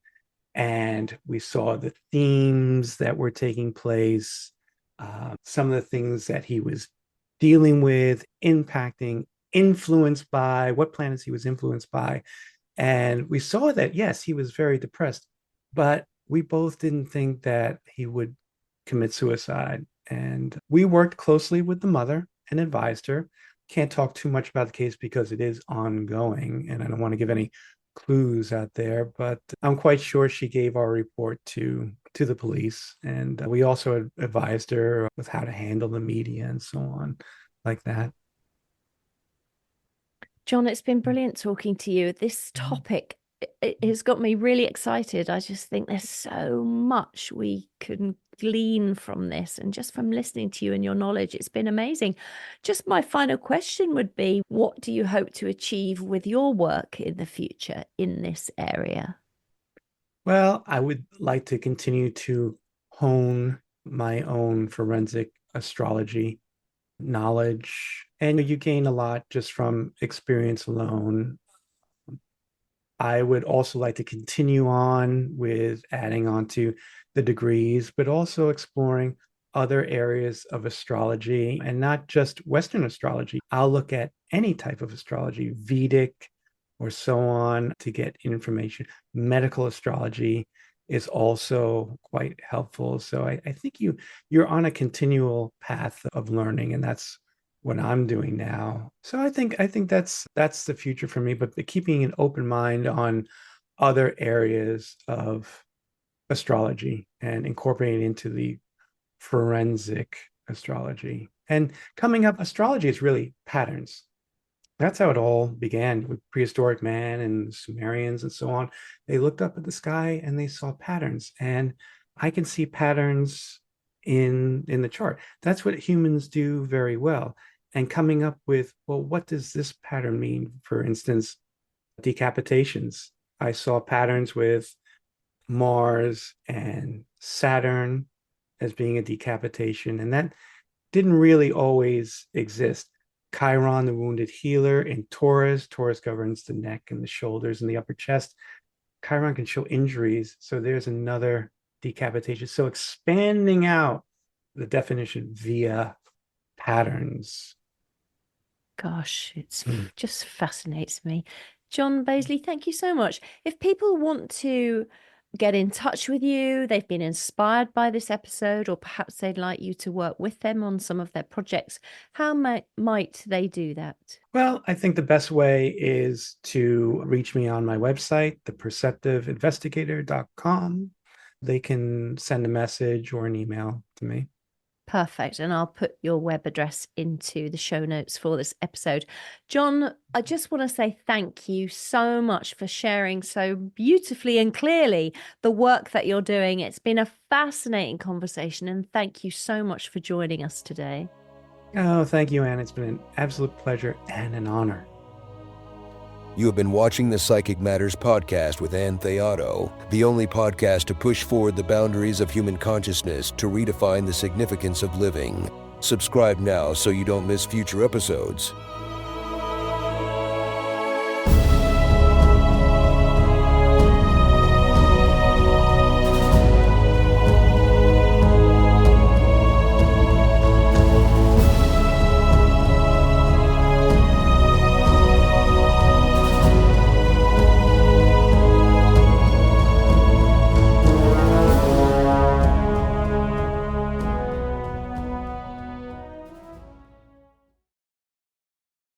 And we saw the themes that were taking place, some of the things that he was dealing with, impacting, influenced by, what planets he was influenced by. And we saw that, yes, he was very depressed, but we both didn't think that he would commit suicide. And we worked closely with the mother and advised her. Can't talk too much about the case because it is ongoing and I don't want to give any clues out there, but I'm quite sure she gave our report to the police. And we also advised her with how to handle the media and so on, like that. John, it's been brilliant talking to you. This topic it has got me really excited. I just think there's so much we can glean from this, and just from listening to you and your knowledge, it's been amazing. Just my final question would be, what do you hope to achieve with your work in the future in this area? Well, I would like to continue to hone my own forensic astrology knowledge. And you gain a lot just from experience alone. I would also like to continue on with adding on to the degrees, but also exploring other areas of astrology and not just Western astrology. I'll look at any type of astrology, Vedic or so on, to get information. Medical astrology is also quite helpful. So I think you're on a continual path of learning, and that's what I'm doing now. So I think that's the future for me, but keeping an open mind on other areas of astrology and incorporating into the forensic astrology. And coming up, astrology is really patterns. That's how it all began with prehistoric man and Sumerians and so on. They looked up at the sky and they saw patterns. And I can see patterns in the chart. That's what humans do very well. And coming up with, well, what does this pattern mean? For instance, decapitations. I saw patterns with Mars and Saturn as being a decapitation. And didn't really always exist. Chiron, the wounded healer, in Taurus. Taurus governs the neck and the shoulders and the upper chest. Chiron can show injuries. So there's another decapitation. So expanding out the definition via patterns. Gosh, it's just fascinates me. John Bazley, thank you so much. If people want to get in touch with you, they've been inspired by this episode, or perhaps they'd like you to work with them on some of their projects, how might they do that? Well, I think the best way is to reach me on my website, theperceptiveinvestigator.com. They can send a message or an email to me. Perfect. And I'll put your web address into the show notes for this episode. John, I just want to say thank you so much for sharing so beautifully and clearly the work that you're doing. It's been a fascinating conversation, and thank you so much for joining us today. Oh, thank you, Anne. It's been an absolute pleasure and an honor. You have been watching the Psychic Matters podcast with Anne Theato, the only podcast to push forward the boundaries of human consciousness to redefine the significance of living. Subscribe now so you don't miss future episodes.